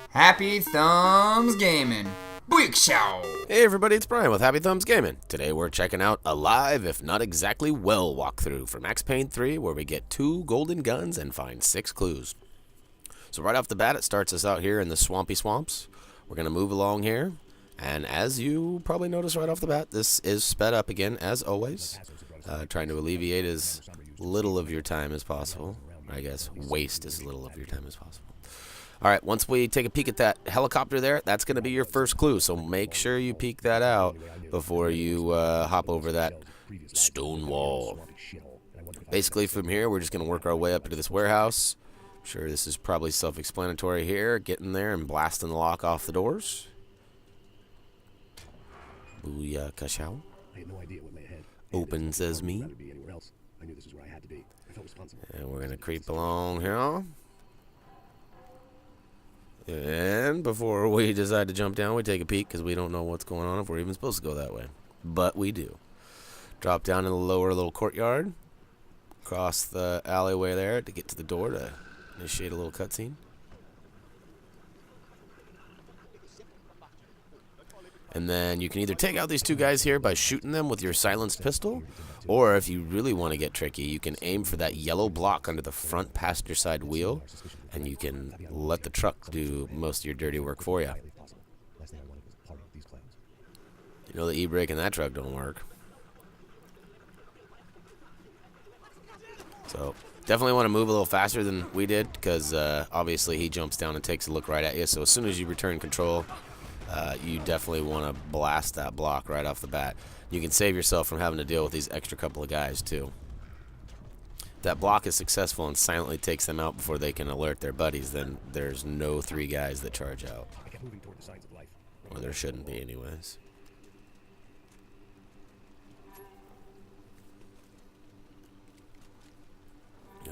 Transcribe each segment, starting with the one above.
Happy Thumbs Gaming. Big show. Hey everybody, it's Brian with HappyThumbsGaming. Today we're checking out a live, if not exactly well, walkthrough for Max Payne 3, where we get 2 golden guns and find 6 clues. So right off the bat, it starts us out here in the swampy swamps. We're going to move along here, and as you probably notice right off the bat, this is sped up again, as always, trying to alleviate as little of your time as possible. I guess waste as little of your time as possible. Alright, once we take a peek at that helicopter there, that's going to be your first clue, so make sure you peek that out before you hop over that stone wall. Basically, from here, we're just going to work our way up into this warehouse. I'm sure this is probably self-explanatory here. Getting there and blasting the lock off the doors. Booyah, kashow. Open sesame. And we're going to creep along here. And before we decide to jump down, we take a peek because we don't know what's going on, if we're even supposed to go that way. But we do. Drop down in the lower little courtyard. Cross the alleyway there to get to the door to initiate a little cutscene. And then you can either take out these 2 guys here by shooting them with your silenced pistol, or if you really want to get tricky, you can aim for that yellow block under the front passenger side wheel, and you can let the truck do most of your dirty work for you. You know the e-brake in that truck don't work. So definitely want to move a little faster than we did, because obviously he jumps down and takes a look right at you. So as soon as you return control, you definitely want to blast that block right off the bat. You can save yourself from having to deal with these extra couple of guys too. If that block is successful and silently takes them out before they can alert their buddies, then there's no 3 guys that charge out. Or there shouldn't be anyways.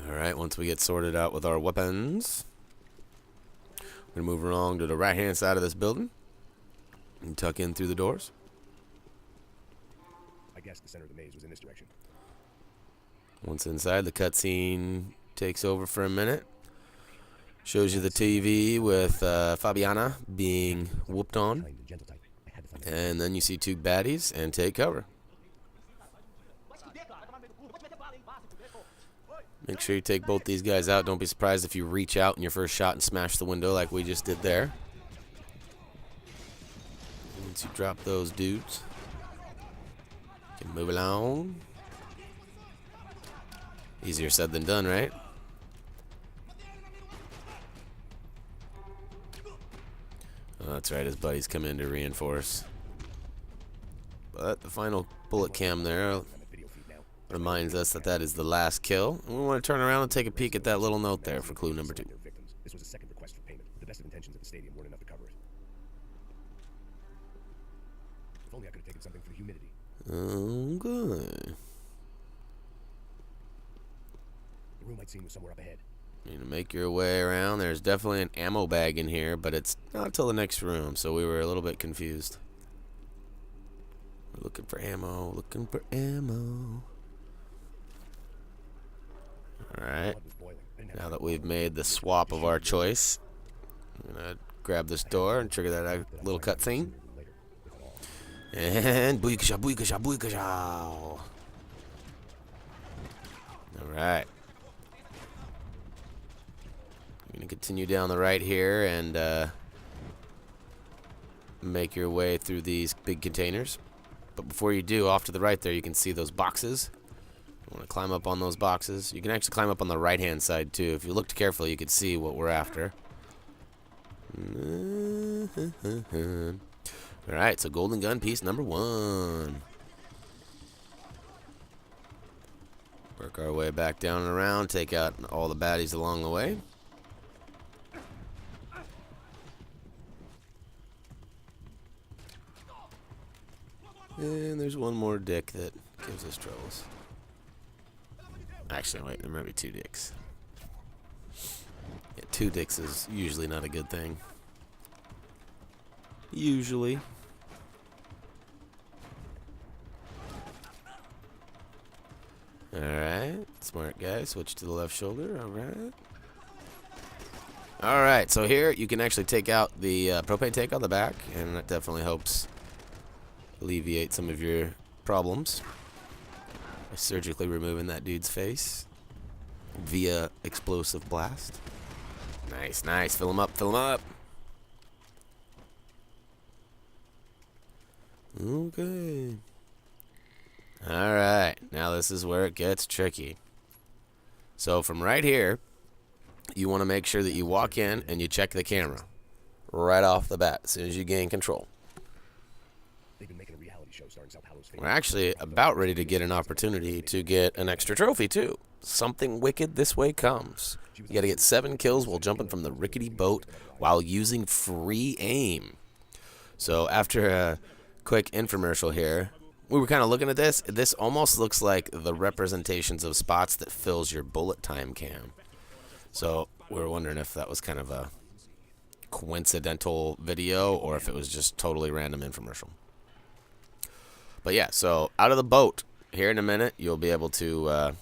Alright, once we get sorted out with our weapons, we're going to move along to the right hand side of this building and tuck in through the doors. I guess the center of the maze was in this direction. Once inside, the cutscene takes over for a minute. Shows you the TV with Fabiana being whooped on. And then you see 2 baddies and take cover. Make sure you take both these guys out. Don't be surprised if you reach out in your first shot and smash the window like we just did there. Once you drop those dudes, you can move along. Easier said than done, right? Oh, that's right, his buddies come in to reinforce. But the final bullet cam there reminds us that that is the last kill. And we want to turn around and take a peek at that little note there for clue number 2. This was a second request for payment. The best of intentions at the stadium weren't enough to cover it. If only I could have taken something for the humidity. Okay. The room I'd seen was somewhere up ahead. You know, make your way around. There's definitely an ammo bag in here, but it's not until the next room, so we were a little bit confused. We're looking for ammo, looking for ammo. Alright, now that we've made the swap of our choice, I'm going to grab this door and trigger that little cutscene. And bookasha, bookasha, bookasha. Alright. You're going to continue down the right here and make your way through these big containers. But before you do, off to the right there, you can see those boxes. You want to climb up on those boxes. You can actually climb up on the right-hand side, too. If you looked carefully, you could see what we're after. Alright, so golden gun piece number 1. Work our way back down and around, take out all the baddies along the way. And there's one more dick that gives us troubles. Actually, wait, there might be 2 dicks. Yeah, 2 dicks is usually not a good thing. Usually. Alright, smart guy. Switch to the left shoulder. Alright. Alright, so here you can actually take out the propane tank on the back, and that definitely helps alleviate some of your problems by surgically removing that dude's face via explosive blast. Nice, nice. Fill him up, fill him up. Okay. Alright, now this is where it gets tricky. So from right here, you want to make sure that you walk in and you check the camera right off the bat as soon as you gain control. They've been making a reality show starring South Hallow's We're actually about ready to get an opportunity to get an extra trophy too. Something wicked this way comes. You got to get 7 kills while jumping from the rickety boat while using free aim. So after a quick infomercial here, we were kind of looking at this. This almost looks like the representations of spots that fills your bullet time cam. So we were wondering if that was kind of a coincidental video or if it was just totally random infomercial. But yeah, so out of the boat here in a minute, you'll be able to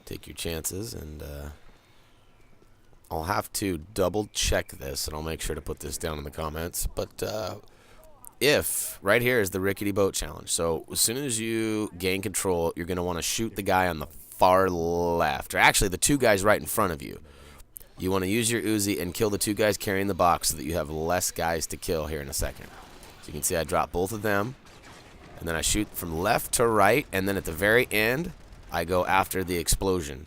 take your chances, and I'll have to double check this, and I'll make sure to put this down in the comments. But if right here is the rickety boat challenge, so as soon as you gain control, you're going to want to shoot the guy on the far left, or actually the 2 guys right in front of you. You want to use your Uzi and kill the 2 guys carrying the box so that you have less guys to kill here in a second. So you can see I drop both of them, and then I shoot from left to right, and then at the very end, I go after the explosion.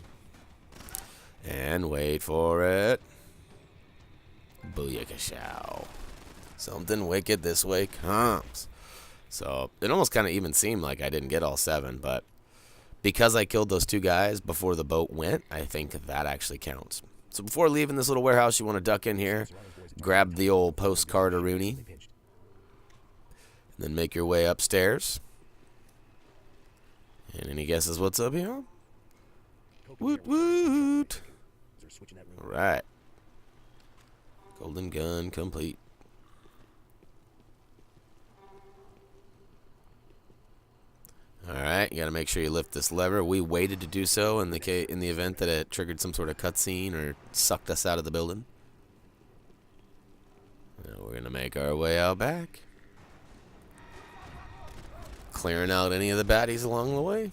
And wait for it. Booyakashow. Something wicked this way comes. So it almost kind of even seemed like I didn't get all 7, but because I killed those 2 guys before the boat went, I think that actually counts. So before leaving this little warehouse, you want to duck in here, grab the old postcard of Rooney, and then make your way upstairs. And any guesses what's up here? Woot woot! Alright. Golden gun complete. Alright, you gotta make sure you lift this lever. We waited to do so in the event that it triggered some sort of cutscene or sucked us out of the building. Now we're gonna make our way out back. Clearing out any of the baddies along the way.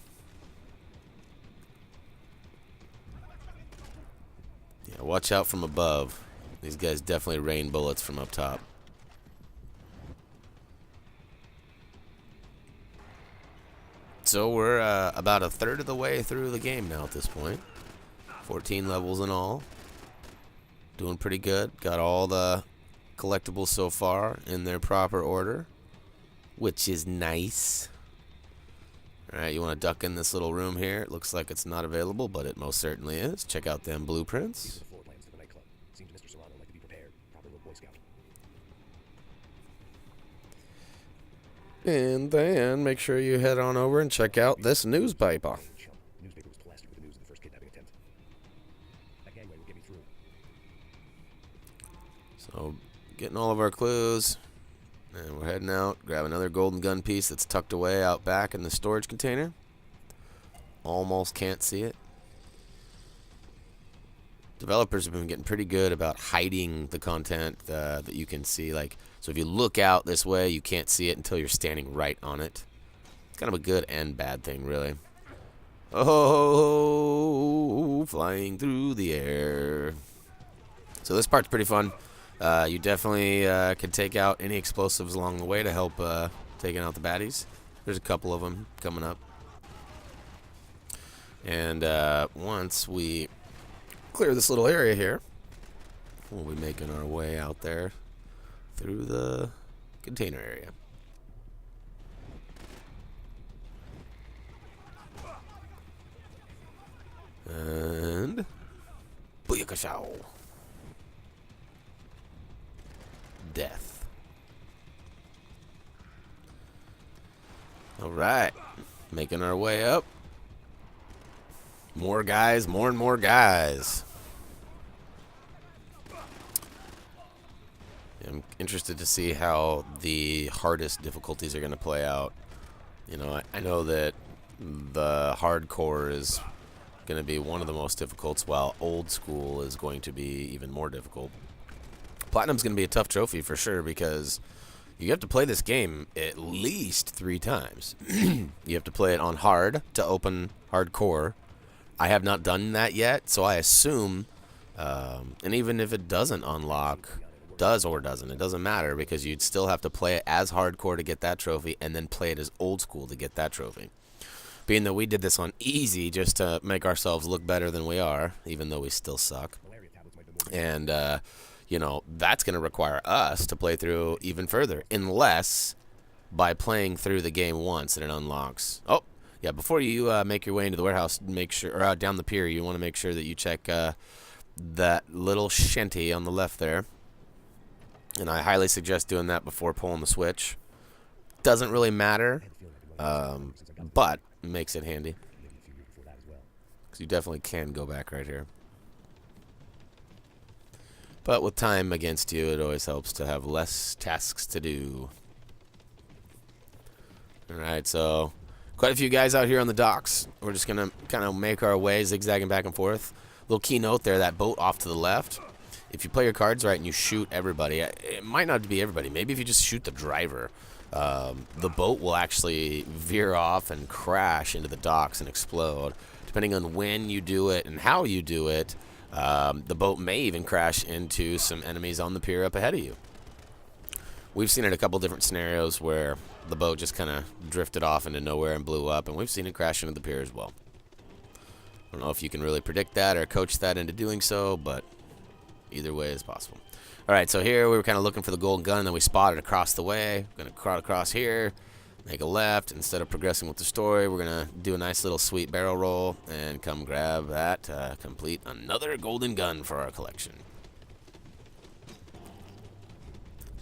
Yeah, watch out from above. These guys definitely rain bullets from up top. So we're about a third of the way through the game now at this point. 14 levels in all. Doing pretty good. Got all the collectibles so far in their proper order, which is nice. Alright, you want to duck in this little room here. It looks like it's not available, but it most certainly is. Check out them blueprints. And then make sure you head on over and check out this newspaper. Newspaper was plastered with the news of the first kidnapping attempt. That gangway will get me through. So, getting all of our clues. And we're heading out. Grab another golden gun piece that's tucked away out back in the storage container. Almost can't see it. Developers have been getting pretty good about hiding the content that you can see. Like, so if you look out this way, you can't see it until you're standing right on it. It's kind of a good and bad thing, really. Oh, flying through the air. So this part's pretty fun. You definitely can take out any explosives along the way to help taking out the baddies. There's a couple of them coming up. And once we clear this little area here, we'll be making our way out there through the container area. And booyakashow. Death. Alright. Making our way up. More guys, more and more guys. I'm interested to see how the hardest difficulties are going to play out. You know, I know that the hardcore is going to be one of the most difficult, while Old School is going to be even more difficult. Platinum's going to be a tough trophy for sure because you have to play this game at least 3 times. You have to play it on hard to open hardcore. I have not done that yet, so I assume, and even if it doesn't unlock, does or doesn't, it doesn't matter because you'd still have to play it as hardcore to get that trophy and then play it as Old School to get that trophy. Being that we did this on easy just to make ourselves look better than we are, even though we still suck. And, you know, that's going to require us to play through even further, unless by playing through the game once and it unlocks. Oh, yeah, before you make your way into the warehouse, make sure, or down the pier, you want to make sure that you check that little shanty on the left there. And I highly suggest doing that before pulling the switch. Doesn't really matter, but makes it handy. Because you definitely can go back right here. But with time against you, it always helps to have less tasks to do. Alright, so quite a few guys out here on the docks. We're just going to kind of make our way zigzagging back and forth. Little key note there, that boat off to the left. If you play your cards right and you shoot everybody, it might not be everybody. Maybe if you just shoot the driver, the boat will actually veer off and crash into the docks and explode. Depending on when you do it and how you do it, the boat may even crash into some enemies on the pier up ahead of you. We've seen it a couple different scenarios where the boat just kind of drifted off into nowhere and blew up, and we've seen it crash into the pier as well. I don't know if you can really predict that or coach that into doing so, but either way is possible. Alright, so here we were kind of looking for the golden gun, and then we spotted across the way. We're going to crowd across here, make a left. Instead of progressing with the story, we're going to do a nice little sweet barrel roll and come grab that to complete another golden gun for our collection.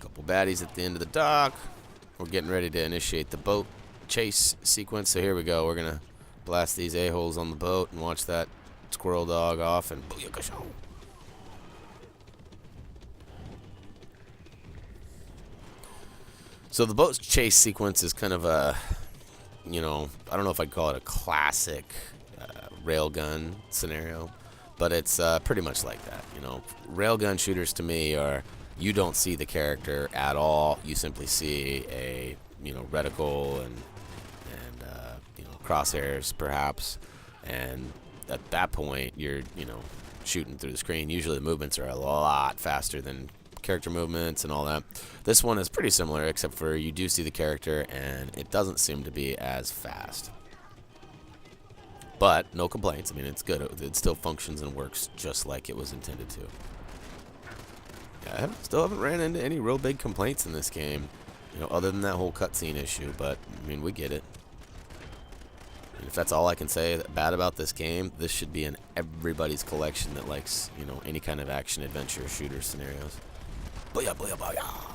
Couple baddies at the end of the dock. We're getting ready to initiate the boat chase sequence, so here we go. We're going to blast these a-holes on the boat and watch that squirrel dog off and booyakasha. So the boat chase sequence is kind of a, you know, I don't know if I'd call it a classic railgun scenario, but it's pretty much like that. You know, railgun shooters to me are, you don't see the character at all. You simply see a, you know, reticle and you know, crosshairs perhaps, and at that point you're, you know, shooting through the screen. Usually the movements are a lot faster than character movements and all that. This one is pretty similar, except for you do see the character and it doesn't seem to be as fast. But no complaints. I mean, it's good. It still functions and works just like it was intended to. Yeah, still haven't ran into any real big complaints in this game, you know, other than that whole cutscene issue. But I mean, we get it. And if that's all I can say bad about this game, this should be in everybody's collection that likes, you know, any kind of action adventure shooter scenarios. Booyah, booyah, booyah.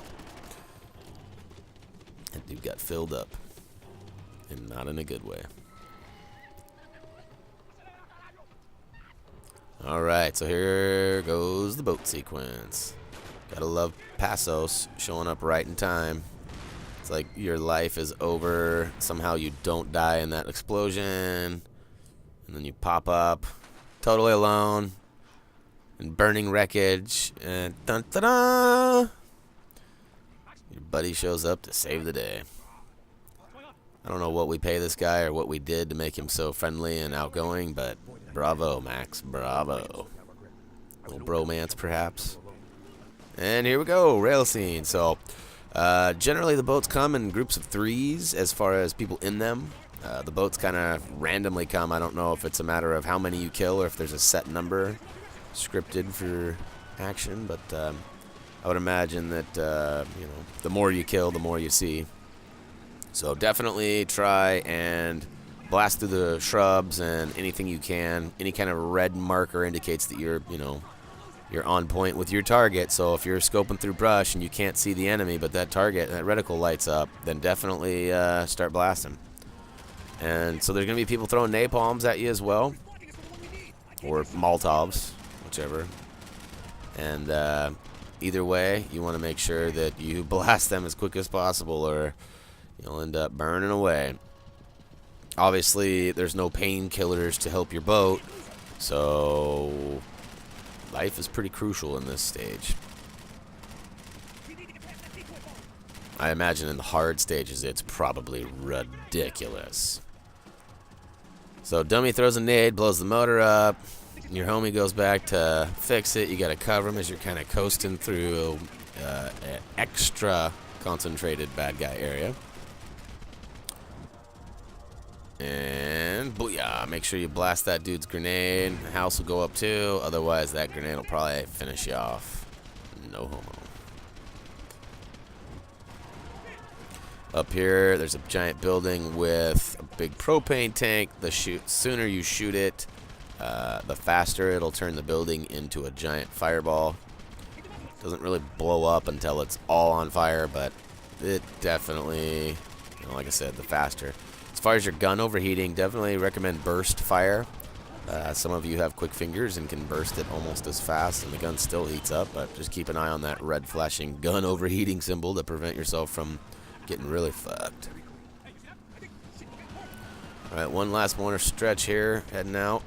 That dude got filled up. And not in a good way. Alright, so here goes the boat sequence. Gotta love Passos showing up right in time. It's like your life is over. Somehow you don't die in that explosion. And then you pop up totally alone. And burning wreckage, and dun-da-da! Your buddy shows up to save the day. I don't know what we pay this guy or what we did to make him so friendly and outgoing, but bravo, Max, bravo. A little bromance, perhaps. And here we go, rail scene. So, generally the boats come in groups of 3s as far as people in them. The boats kind of randomly come. I don't know if it's a matter of how many you kill or if there's a set number scripted for action, but I would imagine that you know, the more you kill, the more you see. So definitely try and blast through the shrubs and anything you can. Any kind of red marker indicates that you're, you know, you're on point with your target. So if you're scoping through brush and you can't see the enemy, but that target, that reticle lights up, then definitely start blasting. And so there's gonna be people throwing napalms at you as well, or Molotovs, whichever. And either way, you want to make sure that you blast them as quick as possible, or you'll end up burning away. Obviously, there's no painkillers to help your boat, so life is pretty crucial in this stage. I imagine in the hard stages, it's probably ridiculous. So Dummy throws a nade, blows the motor up. Your homie goes back to fix it. You got to cover him as you're kind of coasting through an extra concentrated bad guy area. And booyah, make sure you blast that dude's grenade. The house will go up too. Otherwise, that grenade will probably finish you off. No homo. Up here, there's a giant building with a big propane tank. The sooner you shoot it, the faster it'll turn the building into a giant fireball. Doesn't really blow up until it's all on fire, but it definitely, like I said, the faster. As far as your gun overheating, definitely recommend burst fire. Some of you have quick fingers and can burst it almost as fast, and the gun still heats up, but just keep an eye on that red flashing gun overheating symbol to prevent yourself from getting really fucked. Alright, one last mortar stretch here, heading out.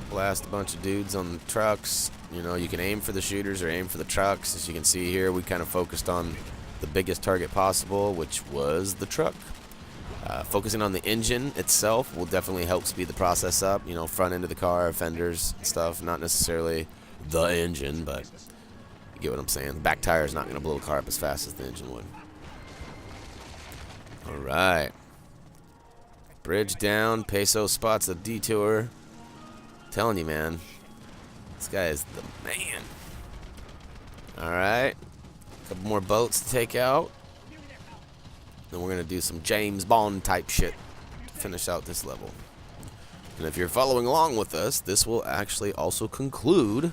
Blast a bunch of dudes on the trucks. You know, you can aim for the shooters or aim for the trucks. As you can see here, we kind of focused on the biggest target possible, which was the truck. Focusing on the engine itself will definitely help speed the process up. You know, front end of the car, fenders, and stuff. Not necessarily the engine, but you get what I'm saying. The back tire is not going to blow the car up as fast as the engine would. Alright. Bridge down. Peso spots a detour. Telling you, man. This guy is the man. Alright. Couple more boats to take out. Then we're going to do some James Bond type shit to finish out this level. And if you're following along with us, this will actually also conclude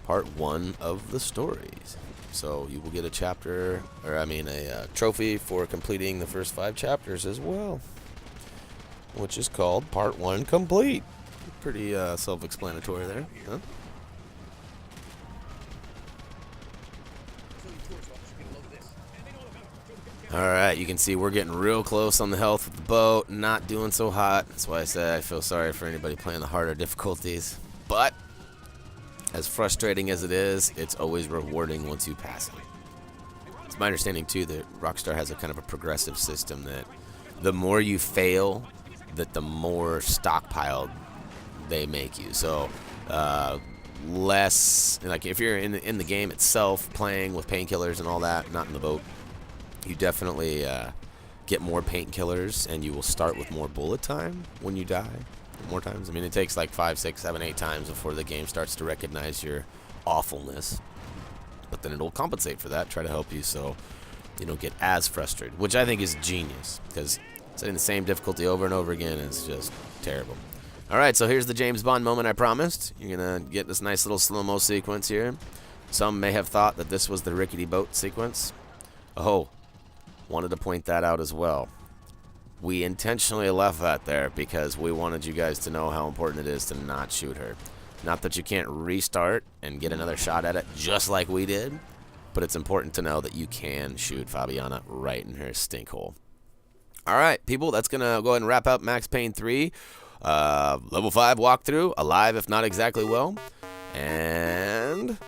part 1 of the stories. So you will get a chapter, or I mean a trophy for completing the first 5 chapters as well, which is called part 1 complete. Pretty self-explanatory there, huh? Alright, you can see we're getting real close on the health of the boat, not doing so hot. That's why I said I feel sorry for anybody playing the harder difficulties. But as frustrating as it is, it's always rewarding once you pass it. It's my understanding too that Rockstar has a kind of a progressive system that the more you fail, that the more stockpiled they make you. So less, like if you're in the game itself playing with painkillers and all that, not in the boat, you definitely get more painkillers, and you will start with more bullet time when you die. More times. I mean, it takes like 5, 6, 7, 8 times before the game starts to recognize your awfulness. But then it'll compensate for that, try to help you so you don't get as frustrated, which I think is genius, because setting the same difficulty over and over again is just terrible. Alright, so here's the James Bond moment I promised. You're going to get this nice little slow-mo sequence here. Some may have thought that this was the Rickety boat sequence. Oh, wanted to point that out as well. We intentionally left that there because we wanted you guys to know how important it is to not shoot her. Not that you can't restart and get another shot at it just like we did, but it's important to know that you can shoot Fabiana right in her stink hole. Alright, people, that's going to go ahead and wrap up Max Payne 3. Level 5 walkthrough, alive if not exactly well. And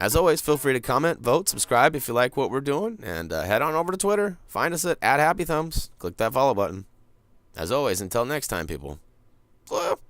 as always, feel free to comment, vote, subscribe if you like what we're doing, and head on over to Twitter. Find us at HappyThumbs. Click that follow button. As always, until next time, people.